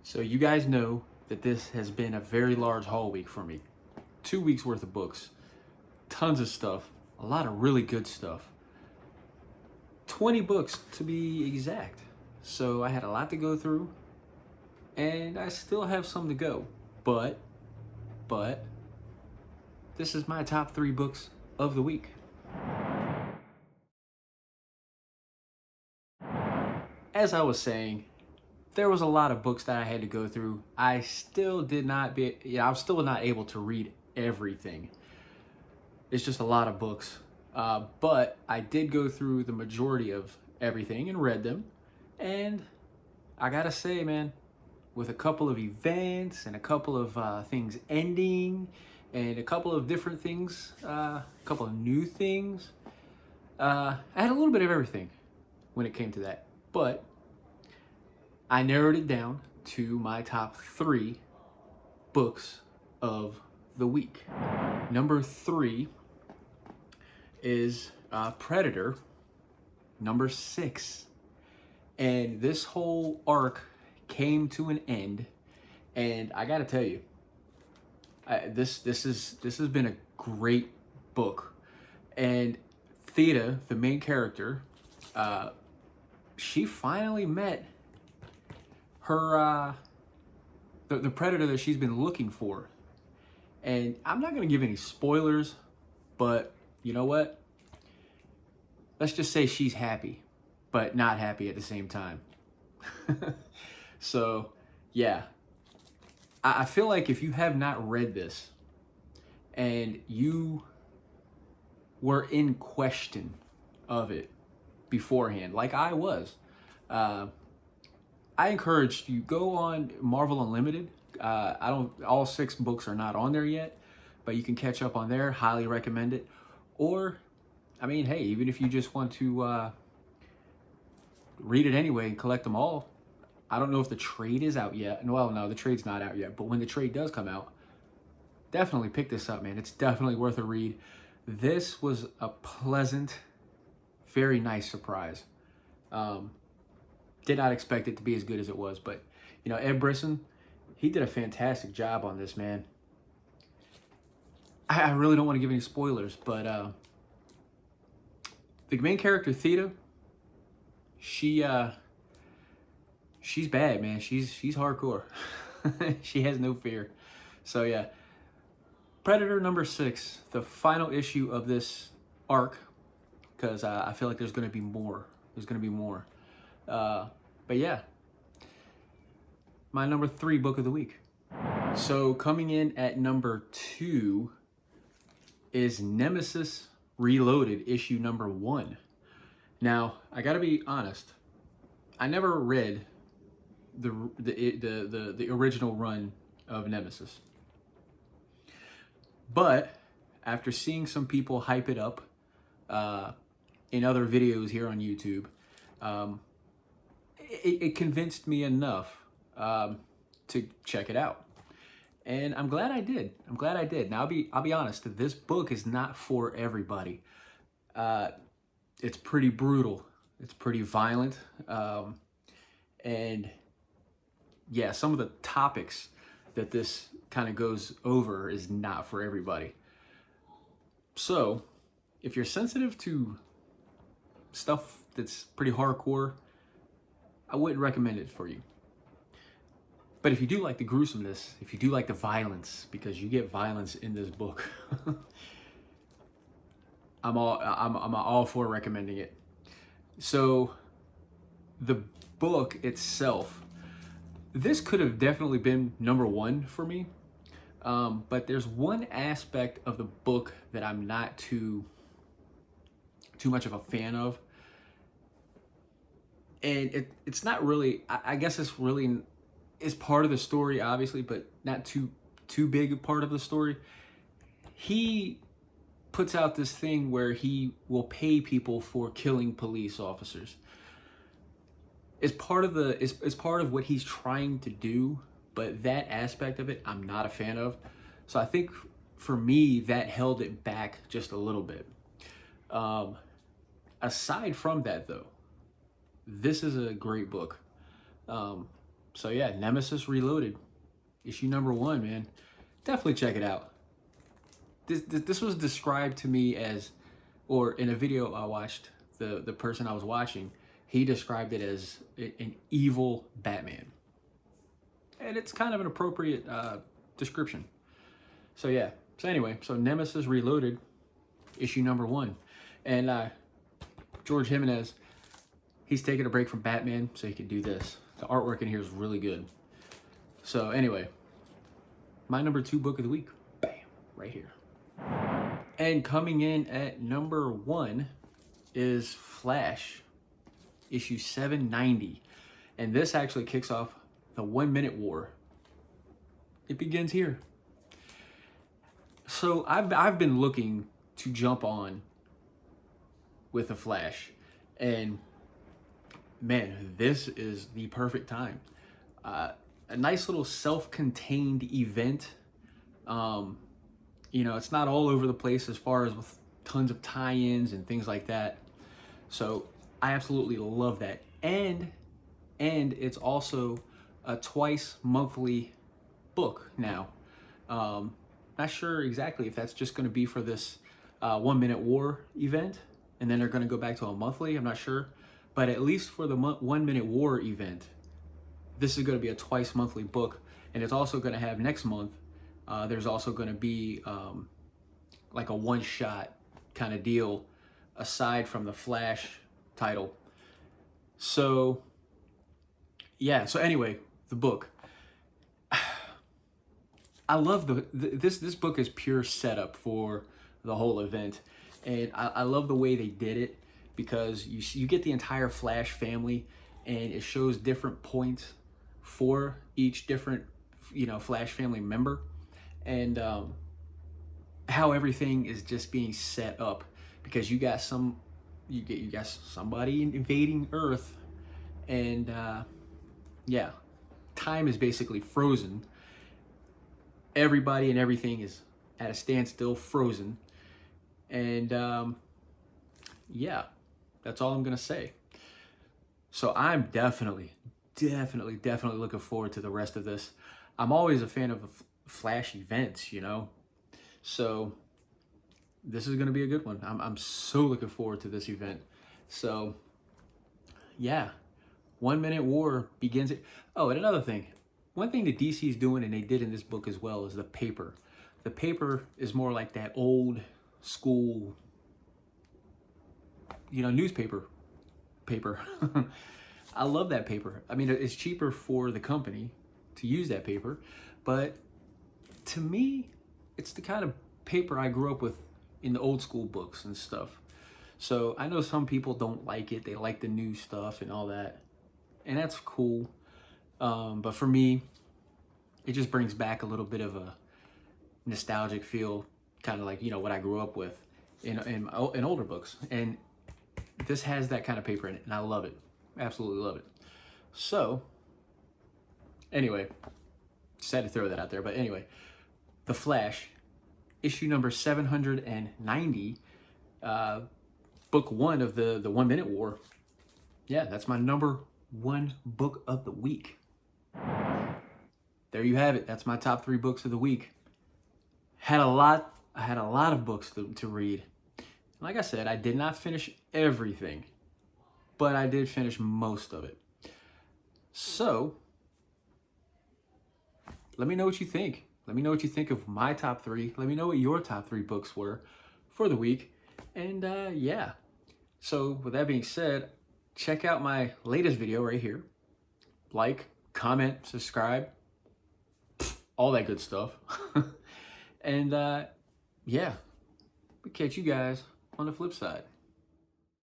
So you guys know that this has been a very large haul week for me. 2 weeks worth of books, tons of stuff, a lot of really good stuff. 20 books to be exact. So I had a lot to go through and I still have some to go. But this is my top 3 books of the week. As I was saying, there was a lot of books that I had to go through. I was still not able to read everything. It's just a lot of books. But I did go through the majority of everything and read them. And I gotta say, man, with a couple of events and a couple of things ending and a couple of different things, a couple of new things, I had a little bit of everything when it came to that. But I narrowed it down to my top 3 books of the week. Number 3 is Predator, number 6. And this whole arc came to an end, and I gotta tell you, this has been a great book. And Theta, the main character, she finally met her the predator that she's been looking for. And I'm not gonna give any spoilers, but you know what? Let's just say she's happy, but not happy at the same time. So, yeah. I feel like if you have not read this and you were in question of it beforehand, like I was, I encourage you, go on Marvel Unlimited. All 6 books are not on there yet, but you can catch up on there. Highly recommend it. Or, I mean, hey, even if you just want to read it anyway and collect them all. I don't know if the trade is out yet. Well, no, the trade's not out yet. But when the trade does come out, definitely pick this up, man. It's definitely worth a read. This was a pleasant, very nice surprise. Did not expect it to be as good as it was, but you know, Ed Brisson, he did a fantastic job on this, man. I really don't want to give any spoilers, but the main character Theta, she's bad, man. She's hardcore. She has no fear. So yeah, Predator number 6, the final issue of this arc, because I feel like there's going to be more. But yeah, my number 3 book of the week. So coming in at number 2 is Nemesis Reloaded, issue number 1. Now, I gotta be honest, I never read the original run of Nemesis. But after seeing some people hype it up in other videos here on YouTube, it convinced me enough to check it out. And I'm glad I did. Now I'll be honest, this book is not for everybody. It's pretty brutal. It's pretty violent. And yeah, some of the topics that this kind of goes over is not for everybody. So if you're sensitive to stuff that's pretty hardcore, I wouldn't recommend it for you. But if you do like the gruesomeness, if you do like the violence, because you get violence in this book, I'm all for recommending it. So the book itself, this could have definitely been number 1 for me. But there's one aspect of the book that I'm not too much of a fan of. And it's not really, I guess it's part of the story, obviously, but not too big a part of the story. He puts out this thing where he will pay people for killing police officers. It's part of what he's trying to do, but that aspect of it I'm not a fan of. So I think for me that held it back just a little bit. Aside from that though, this is a great book. So yeah, Nemesis Reloaded, issue number 1, man. Definitely check it out. This was described to me as, or in a video I watched, the person I was watching, he described it as an evil Batman. And it's kind of an appropriate description. So yeah. So anyway, so Nemesis Reloaded, issue number 1. And George Jimenez, he's taking a break from Batman so he can do this. The artwork in here is really good. So anyway, my number 2 book of the week, bam, right here. And coming in at number 1 is Flash, issue 790. And this actually kicks off the 1 Minute War. It begins here. So I've been looking to jump on with the Flash, and man, this is the perfect time. A nice little self-contained event. You know, it's not all over the place as far as with tons of tie-ins and things like that. So I absolutely love that. And it's also a twice monthly book now. Not sure exactly if that's just going to be for this 1 Minute War event, and then they're going to go back to a monthly. I'm not sure. But at least for the 1 Minute War event, this is going to be a twice monthly book. And it's also going to have next month, there's also going to be like a one-shot kind of deal aside from the Flash title. So yeah, so anyway, the book. I love this book is pure setup for the whole event, and I love the way they did it, because you get the entire Flash family, and it shows different points for each different, you know, Flash family member, and how everything is just being set up, because you got somebody invading Earth, and yeah, time is basically frozen. Everybody and everything is at a standstill, frozen. And yeah, that's all I'm gonna say. So I'm definitely looking forward to the rest of this. I'm always a fan of the Flash events, you know. So this is gonna be a good one. I'm so looking forward to this event. So yeah, 1 Minute War begins it. Oh, and another thing. One thing that DC is doing, and they did in this book as well, is the paper. The paper is more like that old school, you know, newspaper paper. I love that paper. I mean, it's cheaper for the company to use that paper, but to me, it's the kind of paper I grew up with in the old school books and stuff. So I know some people don't like it. They like the new stuff and all that, and that's cool. But for me, it just brings back a little bit of a nostalgic feel, kind of like, you know, what I grew up with in older books. And this has that kind of paper in it, and I love it. Absolutely love it. So, anyway, just had to throw that out there. But anyway, The Flash, issue number 790, book 1 of the 1 Minute War. Yeah, that's my number 1 book of the week. There you have it. That's my top 3 books of the week. I had a lot of books to read. Like I said, I did not finish everything, but I did finish most of it. So, let me know what you think. Let me know what you think of my top 3. Let me know what your top 3 books were for the week. And yeah. So, with that being said, check out my latest video right here. Like, comment, subscribe, all that good stuff. And yeah, we'll catch you guys on the flip side.